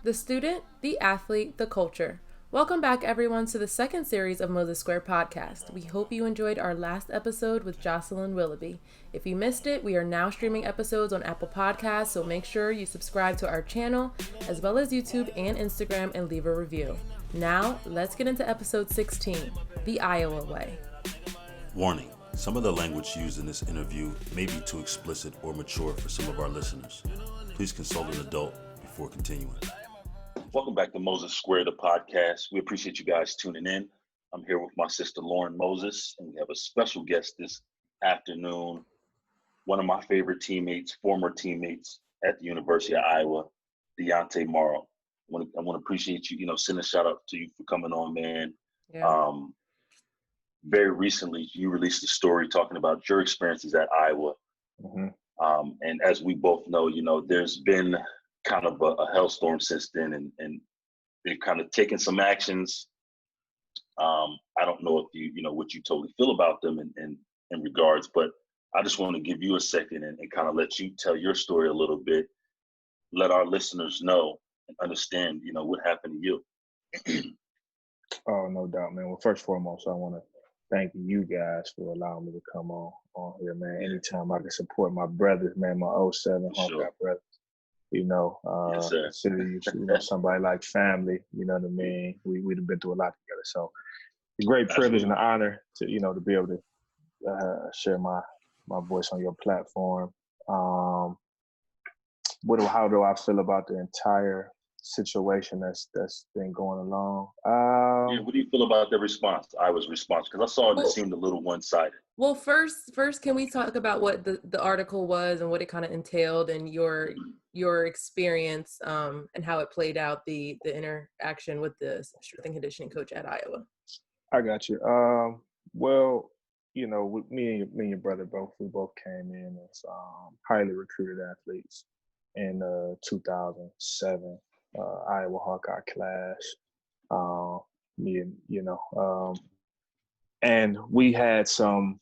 The student, the athlete, the culture. Welcome back, everyone, to the second series of Moses Square podcast. We hope you enjoyed our last episode with Jocelyn Willoughby. If you missed it, we are now streaming episodes on Apple Podcasts, so make sure you subscribe to our channel, as well as YouTube and Instagram, and leave a review. Now, let's get into episode 16, The Iowa Way. Warning, some of the language used in this interview may be too explicit or mature for some of our listeners. Please consult an adult before continuing. Welcome back to Moses Square, the podcast. We appreciate you guys tuning in. I'm here with my sister, Lauren Moses, and we have a special guest this afternoon, one of my favorite teammates, former teammates at the University of Iowa, Diauntae Morrow. I want to appreciate you, send a shout out to you for coming on, man. Yeah. Very recently, you released a story talking about your experiences at Iowa. Mm-hmm. And as we both know, there's been kind of a hellstorm since then, and they've kind of taken some actions. I don't know if what you totally feel about them in regards, but I just want to give you a second and kind of let you tell your story a little bit, let our listeners know and understand, what happened to you. Oh, no doubt, man. Well, first and foremost, I want to thank you guys for allowing me to come on here, man. Anytime I can support my brothers, man, my 07 Hawkeye brothers, Yes, sir. consider you, somebody like family, you know what I mean? We've been through a lot together. So it's a great privilege and an honor to, to be able to share my voice on your platform. How do I feel about the entire situation that's been going along? What do you feel about the response, Iowa's response? Because I saw it seemed a little one-sided. Well, first, can we talk about what the article was and what it kind of entailed and your experience and how it played out, the interaction with the strength and conditioning coach at Iowa? I got you. Well, with me and your brother we both came in as highly recruited athletes in 2007 Iowa Hawkeye class. And we had some.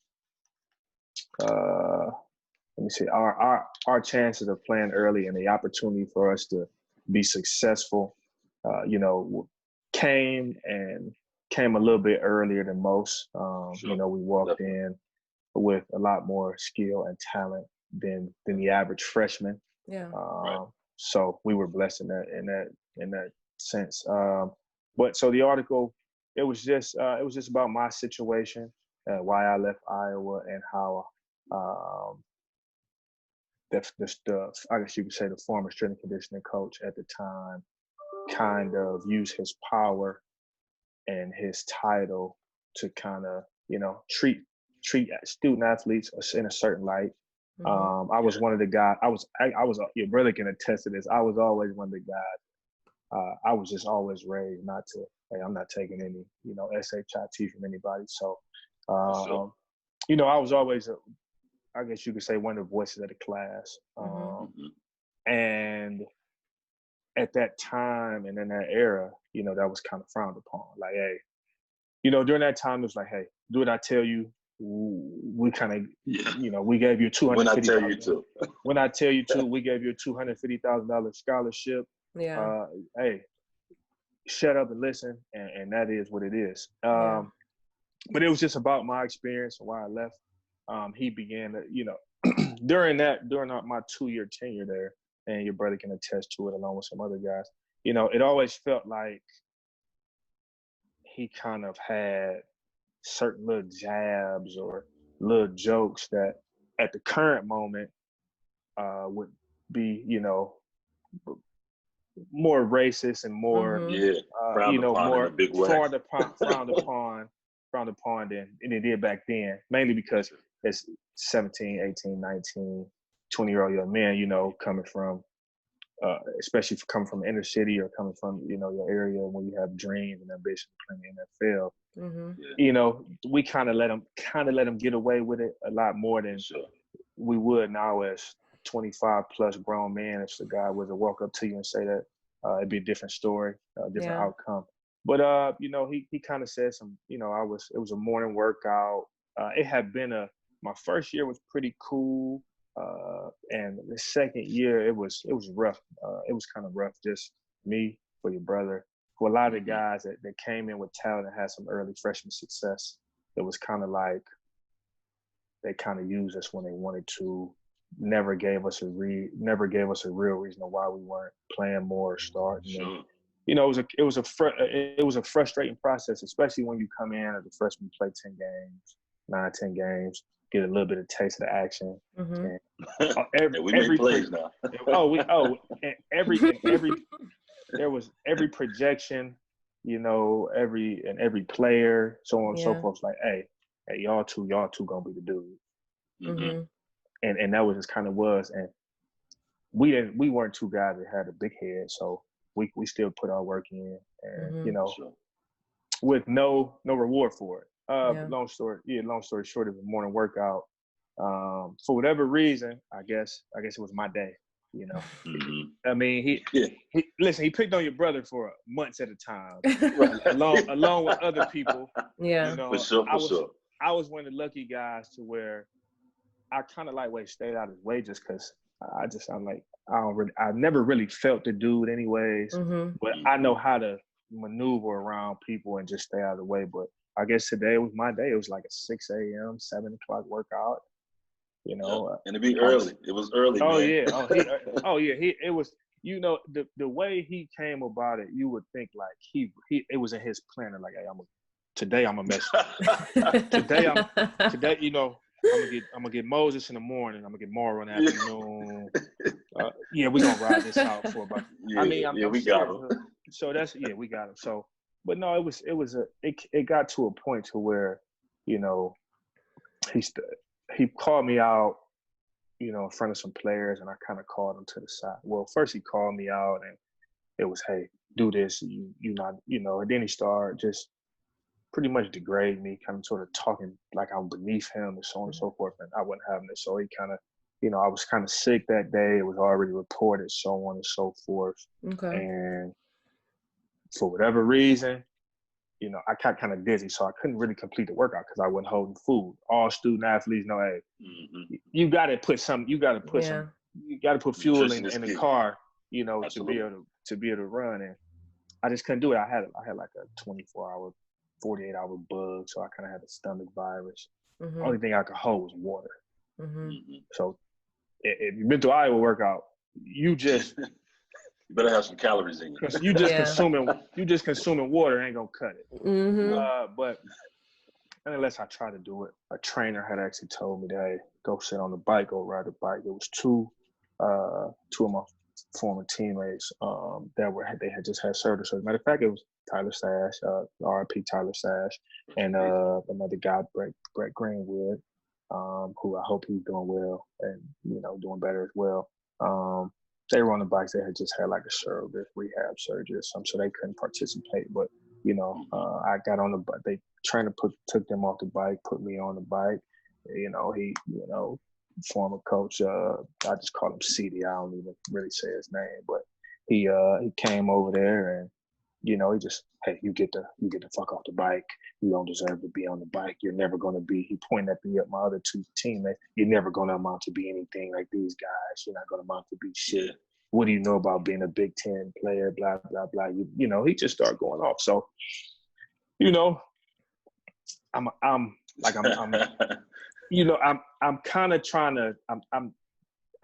Let me see. Our chances of playing early and the opportunity for us to be successful, came a little bit earlier than most. Sure. We walked in with a lot more skill and talent than the average freshman. Yeah. Right. So we were blessed in that sense. But so the article, it was just about my situation, why I left Iowa, and how the I guess you could say the former strength and conditioning coach at the time kind of used his power and his title to kind of treat student athletes in a certain light. Mm-hmm. I was one of the guys. I was your brother can attest to this. I was always one of the guys. I was just always raised not to. Hey, I'm not taking any SHIT from anybody. So, Sure. I was always, I guess you could say, one of the voices of the class. And at that time and in that era, that was kind of frowned upon. Like, hey, during that time, it was like, hey, do what I tell you. We kind of, we gave you $250,000. When I tell you to. When I tell you to, we gave you a $250,000 scholarship. Yeah. Hey, shut up and listen, and that is what it is. But it was just about my experience and why I left. He began to, during my 2-year tenure there, and your brother can attest to it along with some other guys, it always felt like he kind of had certain little jabs or little jokes that at the current moment would be, more racist and more, frowned upon more in a big way. frowned upon than it did back then, mainly because it's 17, 18, 19, 20-year-old young men, coming from, especially coming from inner city or coming from, your area where you have dreams and ambition to play in the NFL. Mm-hmm. We kind of let them get away with it a lot more than we would now as 25 plus grown men. If the guy was to walk up to you and say that, it'd be a different story, a different outcome. But he kind of said some, it was a morning workout. It had been my first year was pretty cool. And the second year it was rough. It was kind of rough, just me, for your brother, for a lot of the guys that came in with talent and had some early freshman success. It was kind of like they kind of used us when they wanted to. Never gave us a real reason why we weren't playing more or starting. Sure. And, it was a frustrating process, especially when you come in as a freshman, play 10 games, get a little bit of taste of the action. Mm-hmm. And we make plays now. There was every projection, every player, so on and so forth. Like, hey, y'all two gonna be the dudes. Mm-hmm. And that was just kind of was. And we weren't two guys that had a big head, so we still put our work in, and Sure. with no reward for it. Long story short, it was a morning workout. For whatever reason, I guess it was my day. Mm-hmm. I mean, he picked on your brother for months at a time, along with other people. Yeah, for sure. I was one of the lucky guys to where I kind of stayed out of his way just because I never really felt the dude anyways, but I know how to maneuver around people and just stay out of the way. But I guess today was my day. It was like a 6 a.m., 7 o'clock workout. And it'd be early. It was early. Oh man. Yeah. It was. The way he came about it, you would think like it was in his planning. Like, hey, today I'm gonna mess. today, I'm gonna get Moses in the morning. I'm gonna get Morrow in the afternoon. We're gonna ride this out for about. We got him. So we got him. So, but no, it got to a point to where, he called me out, in front of some players, and I kind of called him to the side. Well, first he called me out, and it was, hey, do this. You not, and then he started just pretty much degrade me, kind of sort of talking like I'm beneath him and so on and so forth, and I wasn't having it. So he kind of, I was kind of sick that day. It was already reported, so on and so forth. Okay. And for whatever reason, I got kind of dizzy, so I couldn't really complete the workout because I wasn't holding food. All student athletes know, hey, you got to put some, you got to put fuel in the car, Absolutely. to be able to run. And I just couldn't do it. I had like a 24-hour, 48-hour bug, so I kind of had a stomach virus. The only thing I could hold was water. So if you've been to Iowa workout, you just you better have some calories in you. You just consuming water ain't gonna cut it. But unless I try to do it, a trainer had actually told me that, hey, go sit on the bike, go ride the bike. It was two of my former teammates they had just had surgery. So as a matter of fact, it was Tyler Sash, RIP Tyler Sash, and another guy, Brett Greenwood, who I hope he's doing well and doing better as well. They were on the bikes. They had just had like a service, rehab surgery or something, so they couldn't participate. But I got on the bike. They trainer took them off the bike, put me on the bike. He former coach, I just call him CD. I don't even really say his name, but he came over there and he just, hey, you get the fuck off the bike. You don't deserve to be on the bike. You're never going to be. He pointed at me, at my other two teammates. You're never going to amount to be anything like these guys. You're not going to amount to be shit. What do you know about being a Big Ten player? Blah blah blah. He just started going off. So, I'm kind of trying to.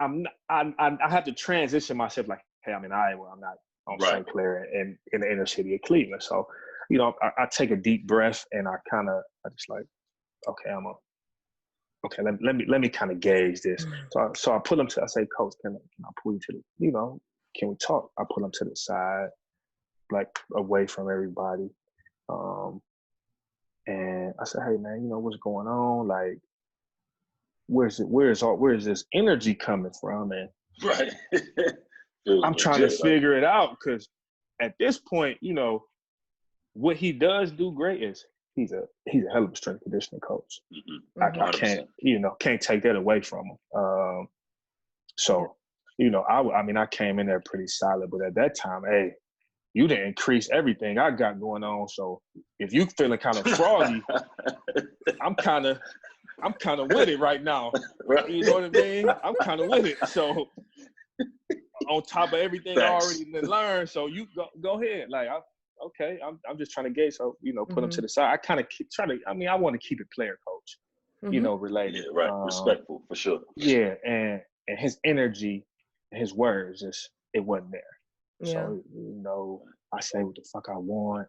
I have to transition myself. Like, hey, I'm in Iowa. I'm not on St. Clair and in the inner city of Cleveland. So, I take a deep breath and I just like, okay, let me kind of gauge this. So I pull him I say, Coach, can I pull you to the, can we talk? I pull him to the side, like away from everybody. And I said, hey man, what's going on? Like, where's this energy coming from? And right. I'm trying to figure it out because at this point, what he does do great is he's a hell of a strength conditioning coach. I can't take that away from him. I came in there pretty solid, but at that time, hey, you didn't increase everything I got going on. So if you feeling kind of froggy, I'm kind of with it right now. You know what I mean? I'm kind of with it. So on top of everything I already learned. So you go ahead. Like, okay, I'm just trying to gauge. So, put them to the side. I kind of I want to keep it player coach, related. Yeah, right. Respectful, for sure. Yeah, and his energy, his words, it wasn't there. Yeah. So, I say what the fuck I want.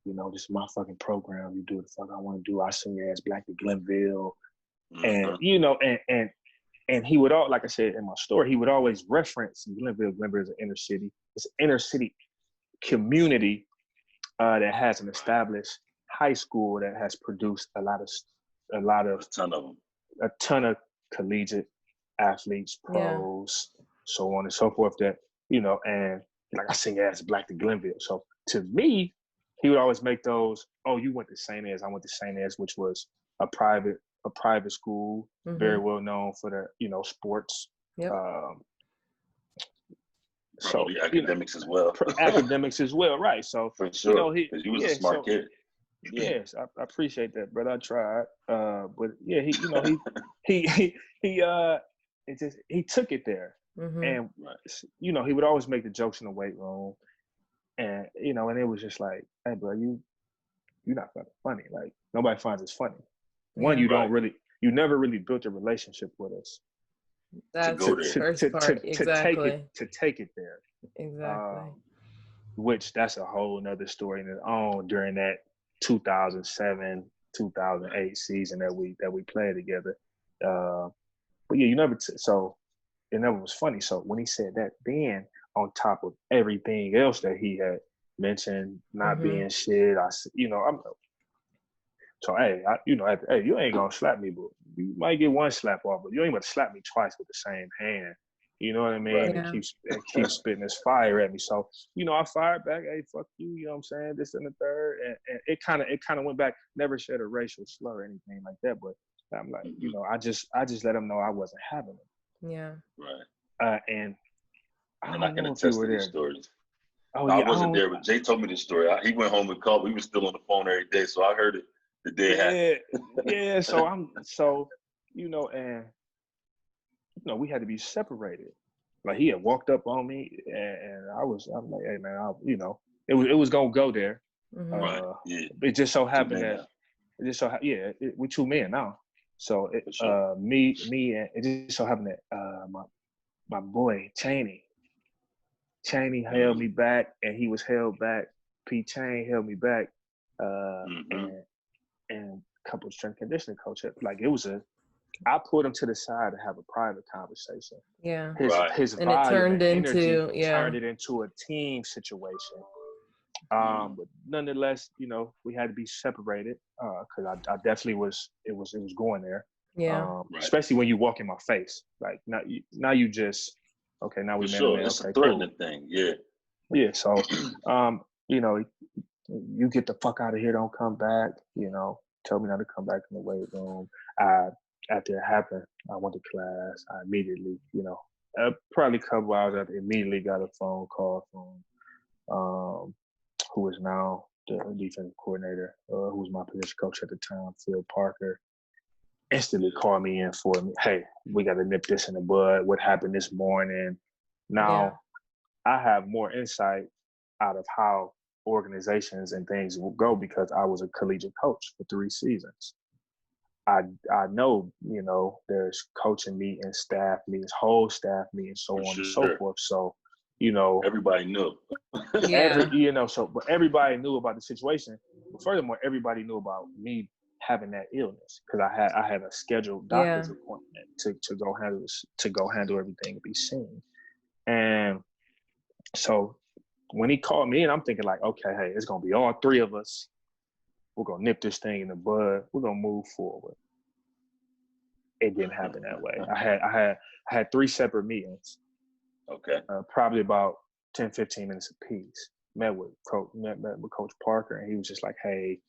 This is my fucking program. You do what the fuck I want to do. I send your ass back to Glenville. And, and he would like I said in my story, he would always reference Glenville. Glenville is an inner city. It's an inner city community that has an established high school that has produced a ton of collegiate athletes, pros, so on and so forth. That and like I sing as Black to Glenville. So to me, he would always make those. Oh, you went to St. Anne's. I went to St. Anne's, which was a private school, very well known for their sports. Yep. So academics as well. Academics as well, right? So for sure, he was a smart kid. Yes, I appreciate that, but I tried. But yeah, he took it there, and he would always make the jokes in the weight room, and and it was just like, hey, bro, you're not funny. Like nobody finds us funny. One, you never really built a relationship with us. That's the first part. Exactly. To take it there. Exactly. Which that's a whole nother story in its own during that 2007, 2008 season that we played together. But yeah, so it never was funny. So when he said that, then on top of everything else that he had mentioned, not being shit, so hey, hey, you ain't gonna slap me, but you might get one slap off, but you ain't gonna slap me twice with the same hand. You know what I mean? Right. And keep spitting this fire at me. So, I fired back, hey, fuck you, you know what I'm saying? This and the third. And it kinda went back, never said a racial slur or anything like that, but I'm like, I just let him know I wasn't having it. Yeah. Right. And I can attest to these stories. Oh, I wasn't there, but Jay told me this story. He went home and called. We were still on the phone every day, so I heard it the day it happened. Yeah. And we had to be separated. Like he had walked up on me, and I'm like, hey man, it was gonna go there. Right. Yeah. It just so happened we're two men now. So me, and it just so happened that my boy Chaney held me back, and he was held back. P. Chain held me back, and a couple of strength conditioning coach. Like I pulled him to the side to have a private conversation. Yeah. His and vibe it turned and into turned it into a team situation. But nonetheless, we had to be separated because I definitely was. It was going there. Yeah. Especially when you walk in my face. Like now you just okay. Now we man to man. It's okay, a threatening cool. thing. Yeah. Yeah. So, you get the fuck out of here. Don't come back. Tell me not to come back in the weight room. After it happened, I went to class. I immediately, probably a couple hours after, immediately got a phone call from who is now the defensive coordinator, who was my position coach at the time, Phil Parker. Instantly called me in for me. Hey, we got to nip this in the bud. What happened this morning? Now, I have more insight out of how organizations and things will go because I was a collegiate coach for 3 seasons. I know, there's coaching meetings, staff meetings, whole staff meetings, so on and so forth. So, everybody knew. But everybody knew about the situation. But furthermore, everybody knew about me having that illness because I had a scheduled doctor's appointment to go handle everything and be seen. And so when he called me in, I'm thinking like, okay, hey, it's gonna be all 3 of us. We're gonna nip this thing in the bud. We're gonna move forward. It didn't happen that way. I had 3 separate meetings. Okay. Probably about 10, 15 minutes apiece. Met with Coach Parker, and he was just like, hey,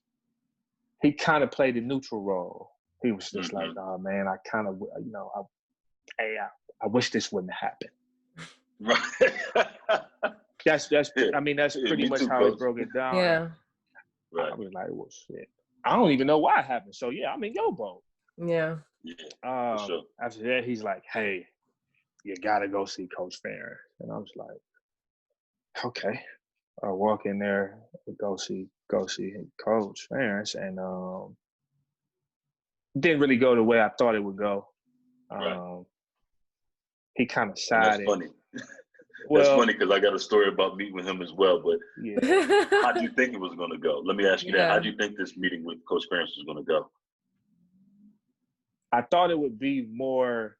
he kind of played a neutral role. He was just like, oh man, I kind of, I wish this wouldn't happen. Right. That's pretty much how he broke it down. Yeah. Right. I was like, well, shit. I don't even know why it happened. So yeah, I'm in your boat. Yeah. Yeah. For sure. After that, he's like, hey, you got to go see Coach Farron. And I was like, okay. I walk in there, go see Coach Farron. And didn't really go the way I thought it would go. Right. He kind of That's sided. funny. Well, that's funny because I got a story about meeting with him as well. But yeah. how do you think it was going to go? Let me ask you that. How do you think this meeting with Coach Farron was going to go? I thought it would be more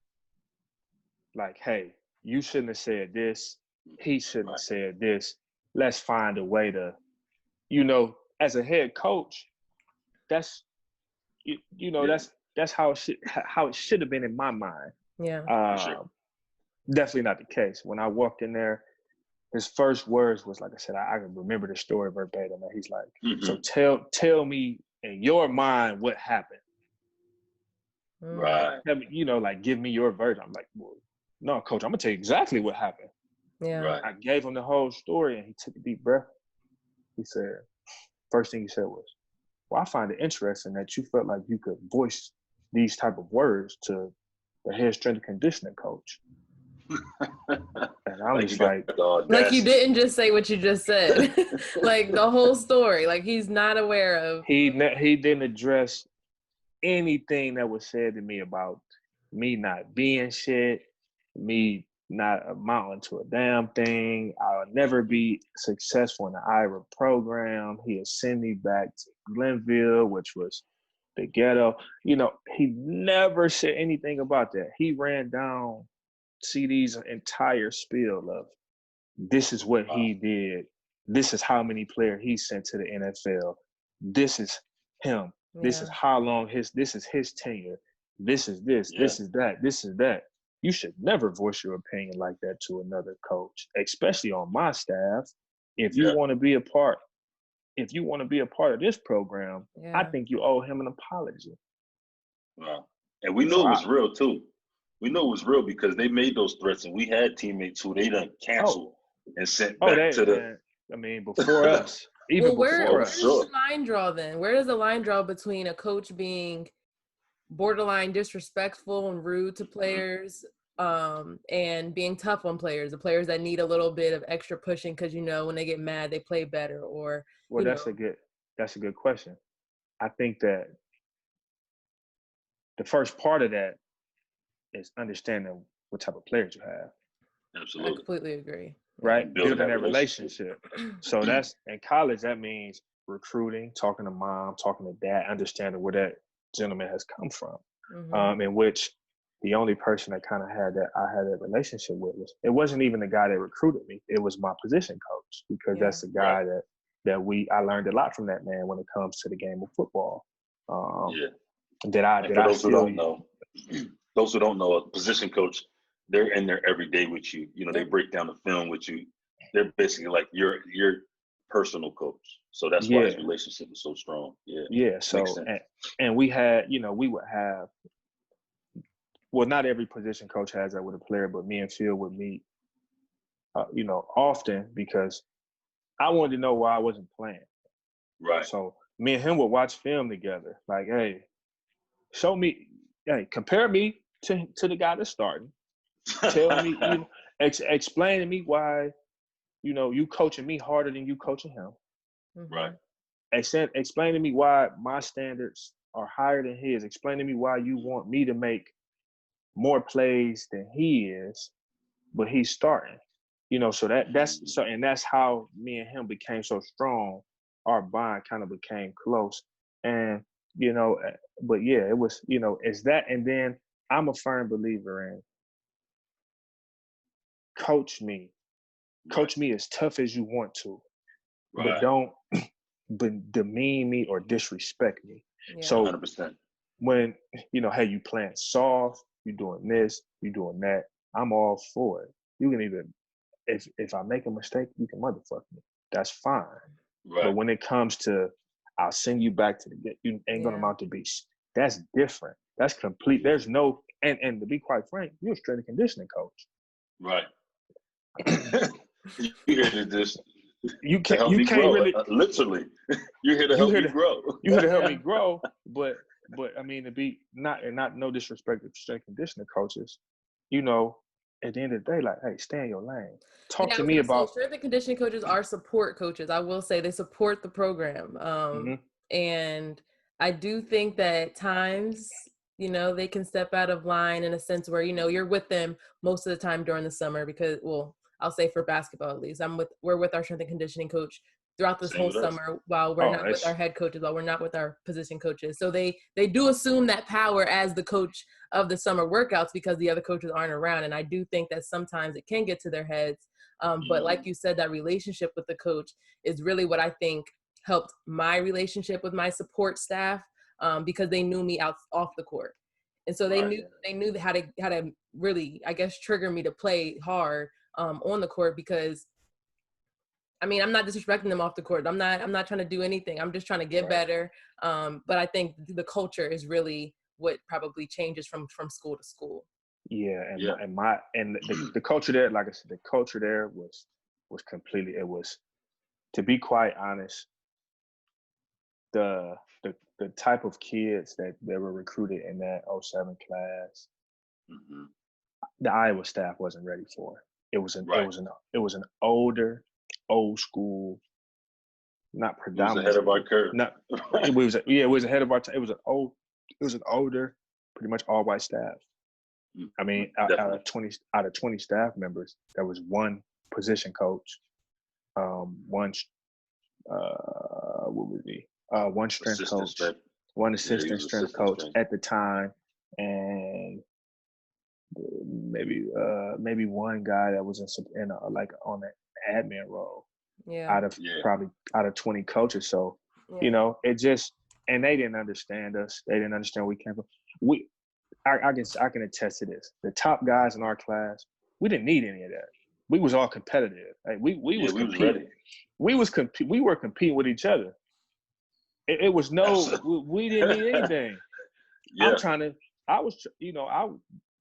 like, hey, you shouldn't have said this. He shouldn't have said this. Let's find a way to, as a head coach, that's, that's how it should have been in my mind. Yeah. Sure. Definitely not the case. When I walked in there, his first words was, like I said, I can remember the story verbatim. And he's like, so tell me in your mind what happened. Right. Tell me, like, give me your version. I'm like, well, no, Coach, I'm going to tell you exactly what happened. Yeah. Right. I gave him the whole story, and he took a deep breath. He said, first thing he said was, well, I find it interesting that you felt like you could voice these type of words to the head strength and conditioning coach. And I was like you didn't just say what you just said. Like the whole story. Like he's not aware of. He didn't address anything that was said to me about me not being shit, me not amounting to a damn thing. I'll never be successful in the Iowa program. He'll send me back to Glenville, which was the ghetto. He never said anything about that. He ran down CD's entire spiel of this is what he did. This is how many players he sent to the NFL. This is him. Yeah. This is how long this is his tenure. This is this. Yeah. This is that. This is that. You should never voice your opinion like that to another coach, especially on my staff. If you want to be a part, of this program, I think you owe him an apology. Wow. And we knew it was real too. We knew it was real because they made those threats, and we had teammates who they done canceled and sent back to the. Before us. Even before us. Where does the line draw then? Where does the line draw between a coach being borderline disrespectful and rude to players, and being tough on players, the players that need a little bit of extra pushing because when they get mad they play better? Or that's a good question. I think that the first part of that is understanding what type of players you have. Absolutely. I completely agree. Right? Building that relationship. So that's in college, that means recruiting, talking to mom, talking to dad, understanding where that gentleman has come from. Mm-hmm. In which the only person that kind of I had that relationship with it wasn't even the guy that recruited me. It was my position coach, because that's the guy that I learned a lot from that man when it comes to the game of football. Those who don't know, a position coach, they're in there every day with you. They break down the film with you. They're basically like your personal coach. So that's why his relationship is so strong. Yeah. Yeah. So and we had, we would have. Well, not every position coach has that with a player, but me and Phil would meet, often, because I wanted to know why I wasn't playing. Right. So me and him would watch film together. Like, hey, compare me to the guy that's starting. Tell me, explain to me why, you coaching me harder than you coaching him. Right. Explain to me why my standards are higher than his. Explain to me why you want me to make more plays than he is, but he's starting. So that's how me and him became so strong. Our bond kind of became close. And, but yeah, it was, it's that. And then I'm a firm believer in coach me as tough as you want to, but don't demean me or disrespect me. Yeah. So 100%. When, hey, you playing soft, you doing this, you doing that, I'm all for it. You can even, if I make a mistake, you can motherfuck me. That's fine. Right. But when it comes to, I'll send you back to you ain't gonna amount to be. That's different. That's complete. There's no, and to be quite frank, you're a strength and conditioning coach. Right. You're here to just you can't grow. Really literally. You're here to help me grow. You're here to help me grow, but I mean, to be not no disrespect to strength and conditioning coaches, at the end of the day, like, hey, stay in your lane. Talk Yeah, I to was me gonna say, about. strength and conditioning coaches are support coaches. I will say they support the program. And I do think that at times, they can step out of line in a sense where, you're with them most of the time during the summer because, well, I'll say for basketball at least, we're with our strength and conditioning coach throughout this whole summer while we're not with our head coaches, while we're not with our position coaches. So they do assume that power as the coach of the summer workouts because the other coaches aren't around. And I do think that sometimes it can get to their heads. But like you said, that relationship with the coach is really what I think helped my relationship with my support staff because they knew me off the court. And so they knew how to really, I guess, trigger me to play hard on the court because I mean, I'm not disrespecting them off the court. I'm not trying to do anything. I'm just trying to get better. But I think the culture is really what probably changes from school to school. Yeah, and the culture there, like I said, the culture there was completely. It was, to be quite honest, the type of kids that were recruited in that 07 class, the Iowa staff wasn't ready for. It was an older, old school, not predominant. It was ahead of our curve. It was ahead of our time. It was an older, pretty much all white staff. I mean, out of 20 staff members, there was one position coach, one one strength coach, one assistant strength coach at the time, and maybe one guy that was in like on an admin role. Out of 20 coaches. So it just, and they didn't understand us. They didn't understand where we came from. I can attest to this. The top guys in our class, we didn't need any of that. We was all competitive. Like we was competing. We were competing with each other. It was we didn't need anything.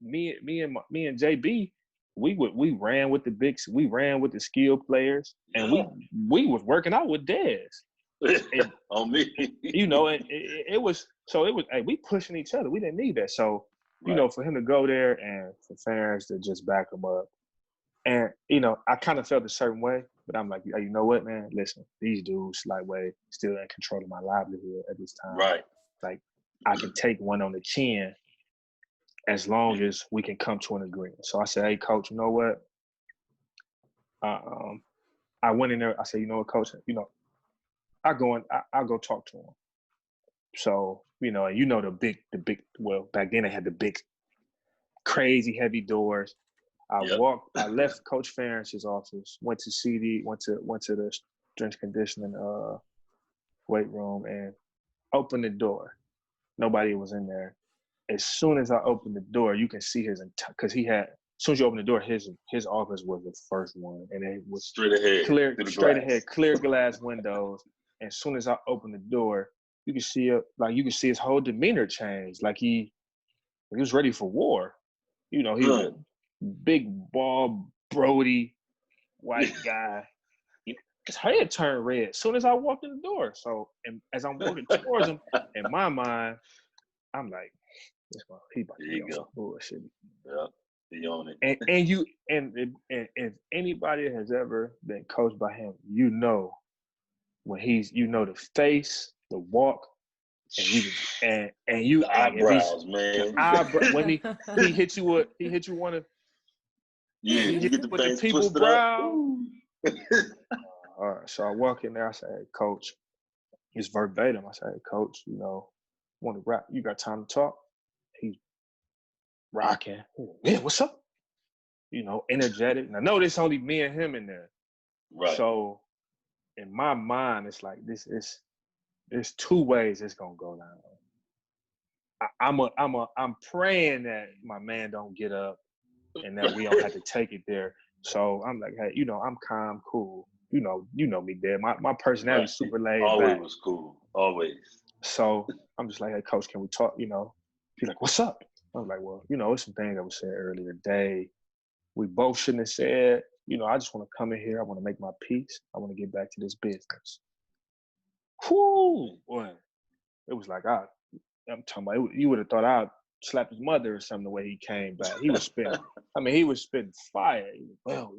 Me and JB, we ran with the bigs, we ran with the skill players, and we was working out with Dez. On me. And it was hey, we pushing each other. We didn't need that. So, for him to go there and for fans to just back him up. And, I kind of felt a certain way, but I'm like, hey, you know what, man? Listen, these dudes, lightweight, still in control of my livelihood at this time. Right. Like, I can take one on the chin as long as we can come to an agreement. So I said, hey, coach, you know what? I went in there. I said, you know what, coach? I'll go talk to him. So, and the big, well, back then they had the big, crazy heavy doors. I left Coach Ferentz's office, went to the strength conditioning weight room and opened the door. Nobody was in there. As soon as I opened the door, you can see because he had, as soon as you open the door, his office was the first one, and it was straight ahead, clear glass windows. And as soon as I opened the door, you could see his whole demeanor change. Like he was ready for war. He was a big, bald, Brody, white guy. His head turned red as soon as I walked in the door. So, and as I'm walking towards him, in my mind, I'm like, he about to be on some bullshit. Yeah, he on it. And if anybody has ever been coached by him, when the face, the walk, and you the eyebrows, man. When he hit you one of you get the with the people brow. All right, so I walk in there. I say, hey, coach, it's verbatim. I say, hey, coach, want to rap? You got time to talk? He's rocking. Yeah, what's up? Energetic. And I know there's only me and him in there. Right. So in my mind, it's like there's two ways it's gonna go down. I'm praying that my man don't get up and that we don't have to take it there. So I'm like, hey, I'm calm, cool. You know me, Dad. My personality is super laid Always back. Was cool. Always. So I'm just like, hey, coach, can we talk? He's like, what's up? I was like, well, it's some things that was said earlier today. We both shouldn't have said. I just want to come in here. I want to make my peace. I want to get back to this business. Whoo, boy. It was like, I'm talking about, you would have thought slapped his mother or something the way he came back. He was spitting. He was spitting fire. Well,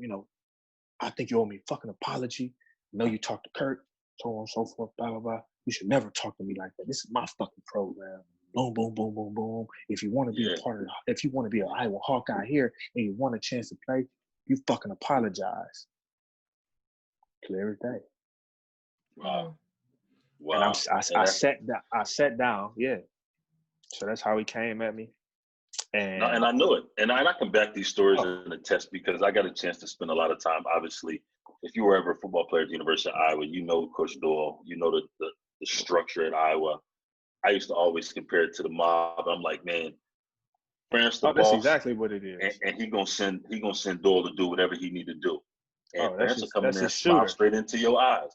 I think you owe me a fucking apology. I know you talked to Kurt, so on and so forth, blah, blah, blah. You should never talk to me like that. This is my fucking program. Boom, boom, boom, boom, boom. If you want to be a part of if you want to be an Iowa Hawkeye here and you want a chance to play, you fucking apologize. Clear as day. Wow. And I sat down, yeah. So that's how he came at me. And I know it. And I can back these stories in a test because I got a chance to spend a lot of time. Obviously, if you were ever a football player at the University of Iowa, you know Coach Doyle, you know the structure at Iowa. I used to always compare it to the mob. I'm like, man, Ferentz the boss. That's exactly what it is. And he gonna send Doyle to do whatever he need to do. And Ferentz will come in there and shooter. smile straight into your eyes,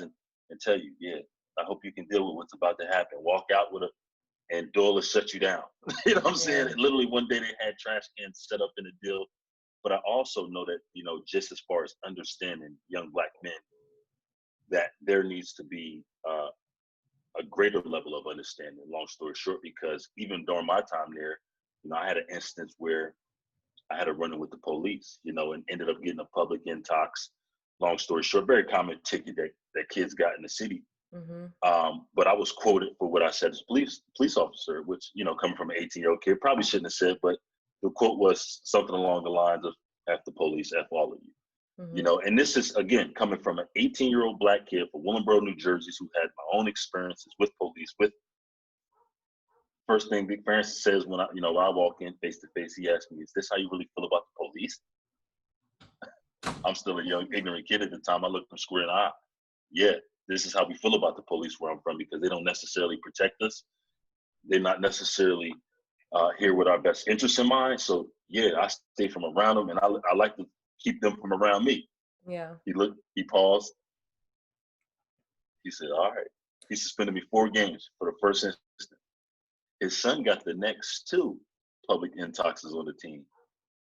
and tell you, yeah, I hope you can deal with what's about to happen. Walk out with and Doyle will shut you down. You know what I'm saying? And literally one day they had trash cans set up in a deal. But I also know that, just as far as understanding young Black men, that there needs to be a greater level of understanding, long story short, because even during my time there, I had an instance where I had a run-in with the police, and ended up getting a public intox. Long story short, very common ticket that kids got in the city. Mm-hmm. But I was quoted for what I said as police officer, which, coming from an 18-year-old kid, probably shouldn't have said, but the quote was something along the lines of, F the police, F all of you. Mm-hmm. And this is, again, coming from an 18-year-old Black kid from Willingboro, New Jersey, who had my own experiences with police. First thing Big Ferentz says when I walk in face to face, he asks me, is this how you really feel about the police? I'm still a young, ignorant kid at the time. I looked him square in the eye. Yeah, this is how we feel about the police where I'm from, because they don't necessarily protect us. They're not necessarily here with our best interests in mind. So, yeah, I stay from around them, and I like to keep them from around me. Yeah. He paused. He said, all right. He suspended me 4 games for the first instance. His son got the next 2 public intoxes on the team.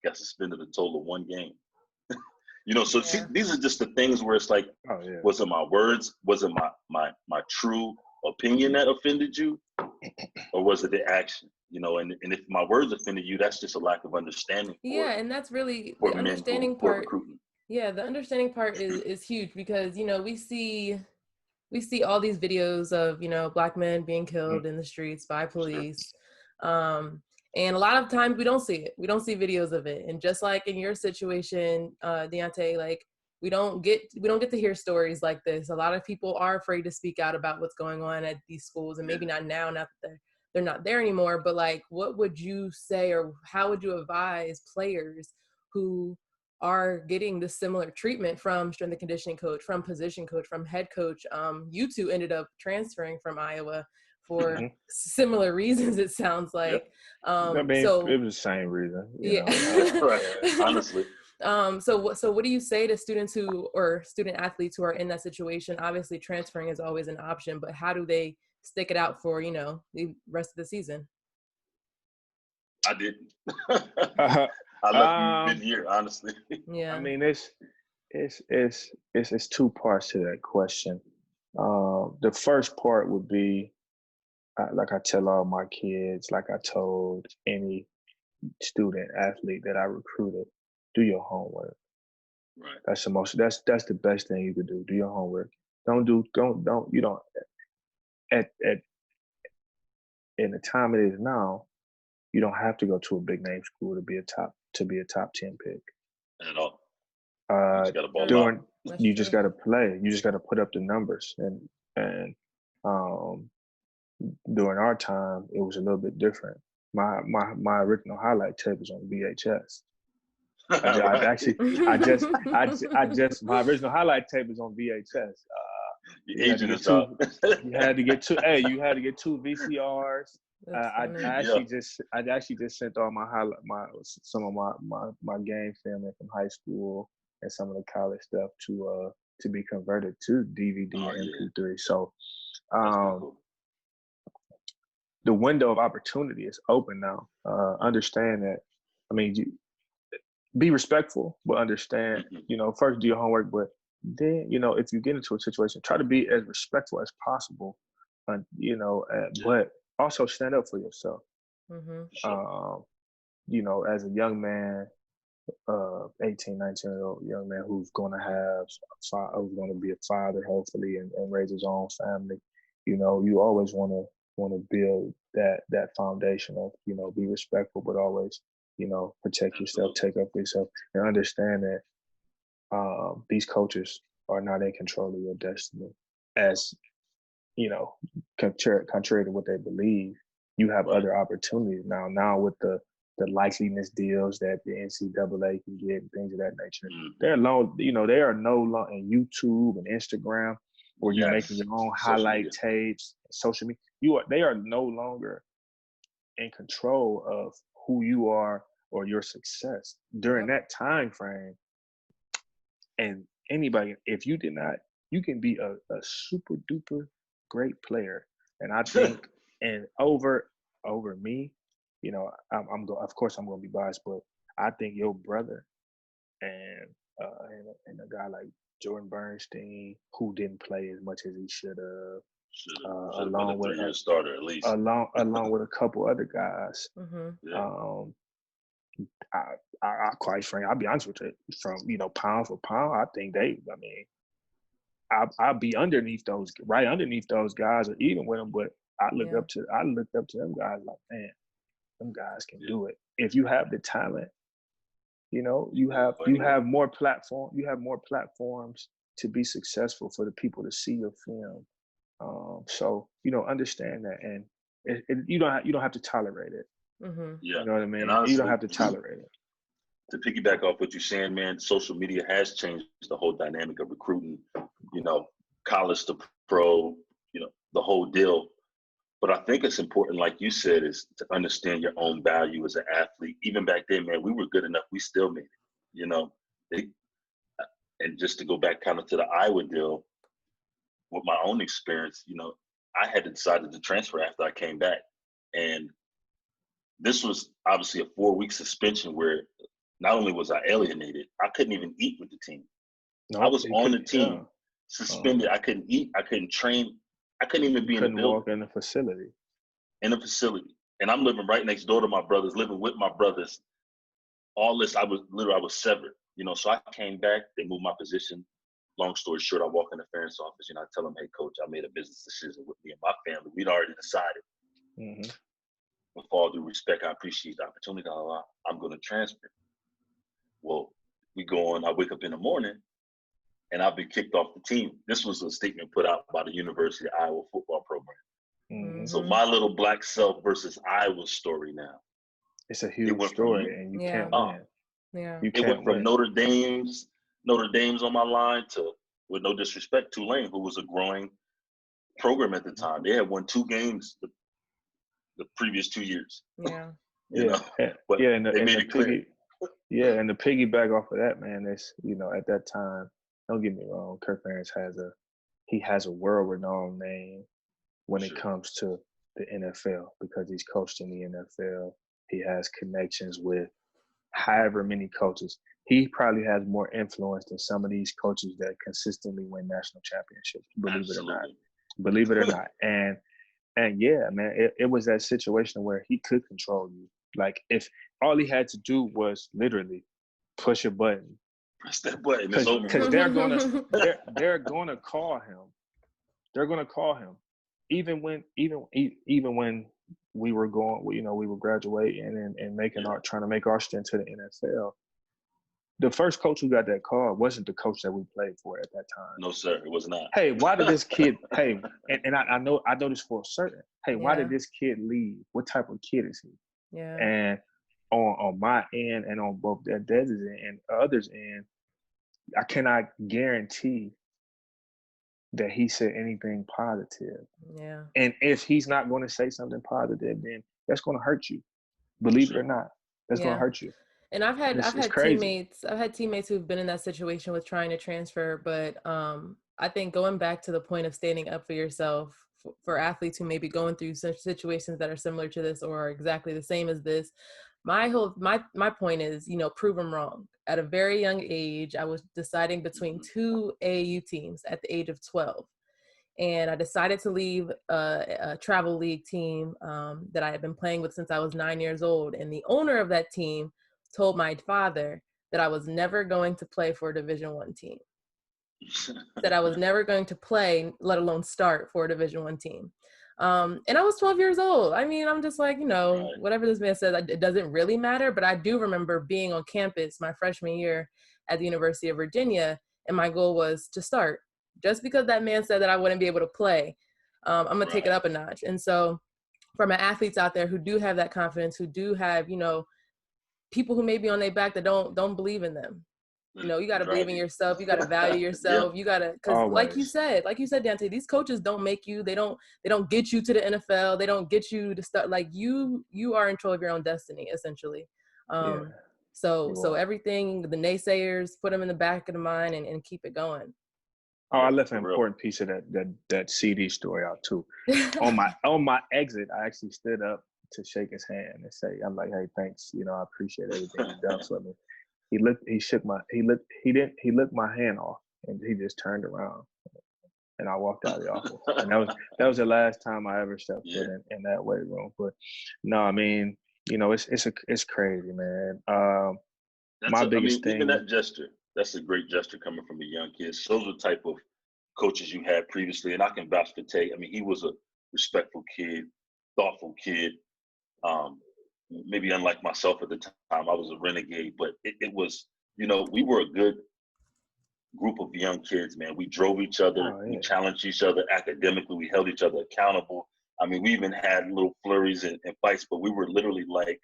Got suspended a total of 1 game. So see, these are just the things where it's like, was it my words? Was it my true opinion that offended you? Or was it the action? And if my words offended you, that's just a lack of understanding. And that's really the understanding part. Yeah, the understanding part is huge because, we see all these videos of, Black men being killed in the streets by police. And a lot of times we don't see it. We don't see videos of it. And just like in your situation, Diauntae, like we don't get to hear stories like this. A lot of people are afraid to speak out about what's going on at these schools, and maybe not now, not that they're not there anymore, but like, what would you say, or how would you advise players who are getting the similar treatment from strength and conditioning coach, from position coach, from head coach? You two ended up transferring from Iowa for similar reasons, it sounds like. So it was the same reason. Right. Honestly. So what do you say to students or student athletes who are in that situation? Obviously, transferring is always an option, but how do they stick it out for, the rest of the season? I didn't. I left mid-year, honestly. Yeah. It's 2 parts to that question. The first part would be, like I tell all my kids, like I told any student athlete that I recruited, do your homework. Right. That's the best thing you could do. Do your homework. In the time it is now, you don't have to go to a big name school to be a top 10 pick. At all. You just got to play. You just got to put up the numbers. And during our time, it was a little bit different. My original highlight tape was on VHS. My original highlight tape is on VHS. You had to get 2 VCRs. I actually just sent all some of my game film from high school and some of the college stuff to be converted to DVD and MP3. So the window of opportunity is open now. Understand that. Be respectful, but understand. First do your homework, but then if you get into a situation, try to be as respectful as possible. But also stand up for yourself. Mm-hmm. You know, as a young man, 18, 19-year-old young man who's going to be a father, hopefully, and raise his own family. You know, you always want to build that foundation of, you know, be respectful, but always, you know, protect yourself, take up for yourself, and understand that these coaches are not in control of your destiny. As you know, contrary to what they believe, you have other opportunities now. Now with the likeliness deals that the NCAA can get and things of that nature, they're low. You know, they are no longer in YouTube and Instagram, where you're making your own highlight tapes, social media. They are no longer in control of who you are or your success during that time frame. And anybody, if you did not, you can be a super duper great player. And I think, and over me, you know, of course I'm going to be biased, but I think your brother and a guy like Jordan Bernstein, who didn't play as much as he should have, along with a starter at least, along with a couple other guys. I quite frankly, I'll be honest with you, from, you know, pound for pound, I think I'll be right underneath those guys, or even with them. But I looked up to them guys like, man, them guys can do it. If you have the talent, you know, you have more platforms to be successful for the people to see your film. So, you know, understand that, and you don't have to tolerate it. You know what I mean? And honestly, you don't have to tolerate it. To piggyback off what you're saying, man, social media has changed the whole dynamic of recruiting, you know, college to pro, you know, the whole deal. But I think it's important, like you said, is to understand your own value as an athlete. Even back then, man, we were good enough. We still made it, you know. And just to go back kind of to the Iowa deal, with my own experience, you know, I had decided to transfer after I came back. And this was obviously a 4-week suspension where not only was I alienated, I couldn't even eat with the team. I was on the team, suspended. I couldn't eat. I couldn't train. I couldn't even be in the building. Walk in the facility. And I'm living right next door to my brothers, living with my brothers. All this, I was severed. You know, so I came back. They moved my position. Long story short, I walk in the fairness office and I tell them, hey, coach, I made a business decision with me and my family. We'd already decided. With all due respect, I appreciate the opportunity. I'm going to transfer. Well, we go on. I wake up in the morning and I've been kicked off the team. This was a statement put out by the University of Iowa football program. So my little black self versus Iowa's story now. It's a huge story, and you can't win. It went from Notre Dame's on my line to, with no disrespect, Tulane, who was a growing program at the time. They had won 2 games the previous 2 years. And to piggyback off of that, man, it's, you know, at that time, don't get me wrong, Kirk Ferentz has a world-renowned name when it comes to the NFL, because he's coached in the NFL. He has connections with however many coaches. He probably has more influence than some of these coaches that consistently win national championships, believe it or not. And yeah, man, it was that situation where he could control you. Like, if all he had to do was literally push a button. Press that button. It's over. Because they're gonna call him. They're gonna call him. Even when we were going, you know, we were graduating and trying to make our stint to the NFL. The first coach who got that call wasn't the coach that we played for at that time. No, sir, it was not. Hey, why did this kid? And I know this for certain. Hey, why did this kid leave? What type of kid is he? Yeah. And on my end and on both Dez's end and others' end, I cannot guarantee that he said anything positive. Yeah. And if he's not going to say something positive, then that's going to hurt you. Believe it or not, that's going to hurt you. And I've had teammates who've been in that situation with trying to transfer, but I think going back to the point of standing up for yourself for athletes who may be going through such situations that are similar to this or are exactly the same as this, my point is, you know, prove them wrong. At a very young age, I was deciding between 2 AAU teams at the age of 12. and I decided to leave a travel league team that I had been playing with since I was 9 years old. And the owner of that team told my father that I was never going to play for a Division I team. That I was never going to play, let alone start for a Division I team. And I was 12 years old. I mean, I'm just like, whatever this man says, it doesn't really matter. But I do remember being on campus my freshman year at the University of Virginia, and my goal was to start. Just because that man said that I wouldn't be able to play, I'm going to take it up a notch. And so for my athletes out there who do have that confidence, who do have, people who may be on their back that don't believe in them. You got to believe in yourself. You got to value yourself. You got to, because like you said, Diauntae, these coaches don't make you, they don't get you to the NFL. They don't get you to start, like you are in control of your own destiny, essentially. So everything, the naysayers, put them in the back of the mind and keep it going. Oh, I left an important piece of that CD story out too. on my exit, I actually stood up to shake his hand and say, I'm like, hey, thanks. I appreciate everything you've done for me. He looked my hand off, and he just turned around, and I walked out of the office. And that was the last time I ever stepped foot in that weight room. But no, I mean, it's crazy, man. Biggest thing, even that gesture, that's a great gesture coming from a young kid. Those are the type of coaches you had previously, and I can vouch for Tay. I mean, he was a respectful kid, thoughtful kid. Maybe unlike myself at the time, I was a renegade, but it was, we were a good group of young kids, man. We drove each other, we challenged each other academically, we held each other accountable. I mean, we even had little flurries and fights, but we were literally like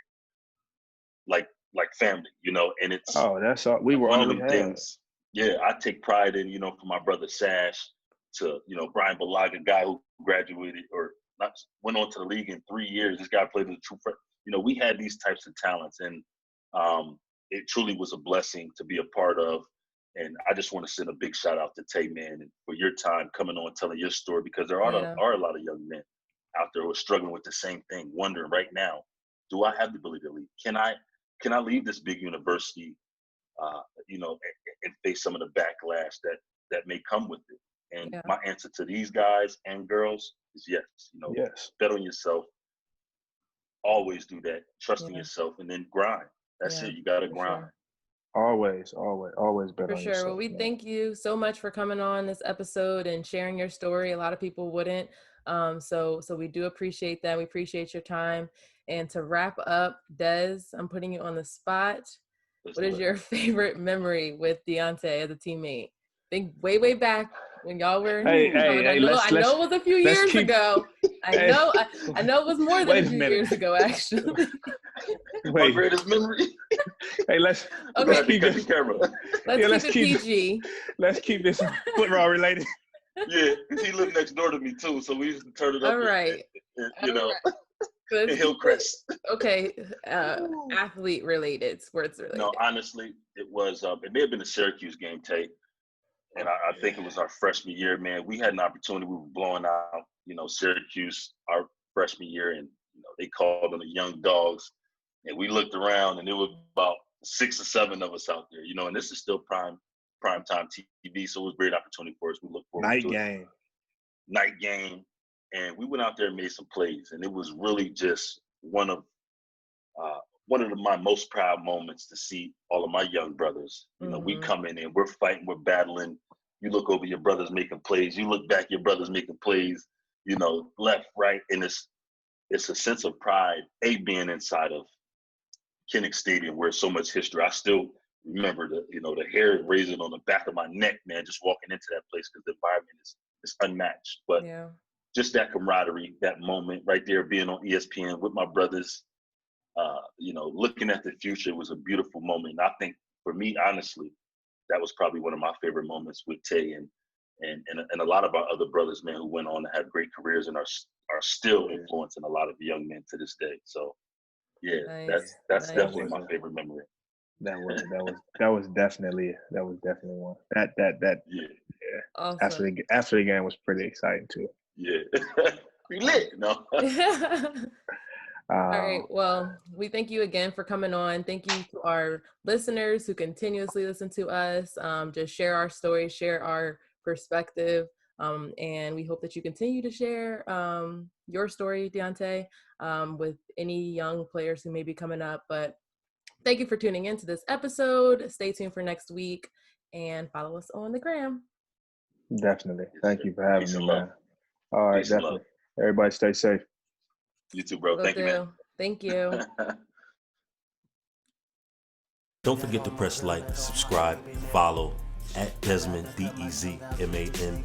family, and it's that's all we were one all of them things. Yeah, I take pride in, from my brother Sash to, Brian Balaga, guy who graduated or not went on to the league in 3 years. This guy played as a true freshman. We had these types of talents, and it truly was a blessing to be a part of. And I just want to send a big shout out to Tay, man, and for your time coming on, telling your story, because there are a lot of young men out there who are struggling with the same thing, wondering right now, do I have the ability to leave? Can I leave this big university, and face some of the backlash that may come with it? And my answer to these guys and girls is yes. Yes. Bet on yourself. Always do that. Trust in yourself, and then grind. That's it. You got to grind. Sure. Always bet on yourself. For sure. Well, we thank you so much for coming on this episode and sharing your story. A lot of people wouldn't. So we do appreciate that. We appreciate your time. And to wrap up, Dez, I'm putting you on the spot. What is your favorite memory with Diauntae as a teammate? Think way back when y'all were. I know it was a few years ago. I know it was more than a few years ago, actually. My greatest memory. Hey, let's keep this camera. Let's keep it PG. Let's keep this football related. Yeah, because he lived next door to me too, so we used to turn it up. All right. And Hillcrest. Okay, athlete related, sports related. No, honestly, it was. It may have been a Syracuse game, Tate, and I think it was our freshman year. Man, we had an opportunity. We were blowing out, Syracuse our freshman year, and they called them the Young Dogs, and we looked around, and there was about 6 or 7 of us out there, and this is still prime time TV, so it was a great opportunity for us. We looked forward to it. Night game. And we went out there and made some plays, and it was really just one of my most proud moments to see all of my young brothers. We come in and we're fighting, we're battling. You look over, your brothers making plays. You look back, your brothers making plays. Left, right, and it's a sense of pride. Being inside of Kinnick Stadium, where so much history. I still remember the hair raising on the back of my neck, man, just walking into that place, because the environment is unmatched. But just that camaraderie, that moment right there, being on ESPN with my brothers, looking at the future was a beautiful moment. And I think for me, honestly, that was probably one of my favorite moments with Tay and a lot of our other brothers, man, who went on to have great careers and are still influencing a lot of young men to this day. So yeah, nice. That's definitely my favorite memory. That was definitely one. That Awesome. After the game was pretty exciting too. Yeah. We lit, no. All right. Well, we thank you again for coming on. Thank you to our listeners who continuously listen to us. Just share our story, share our perspective. And we hope that you continue to share your story, Diauntae, with any young players who may be coming up. But thank you for tuning into this episode. Stay tuned for next week and follow us on the gram. Definitely. Thank you for having me, man. All right, definitely. Everybody stay safe. You too, bro. Thank you, man. Thank you. Don't forget to press like, subscribe, follow at Desmond, DezManM.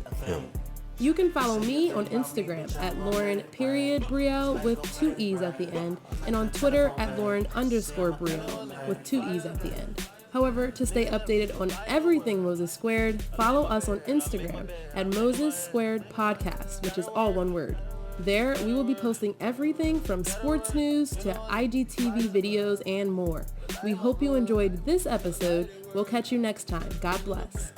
You can follow me on Instagram at Lauren.Brielle with 2 E's at the end, and on Twitter at Lauren_Brielle with 2 E's at the end. However, to stay updated on everything Moses Squared, follow us on Instagram at Moses Squared Podcast, which is all one word. There, we will be posting everything from sports news to IGTV videos and more. We hope you enjoyed this episode. We'll catch you next time. God bless.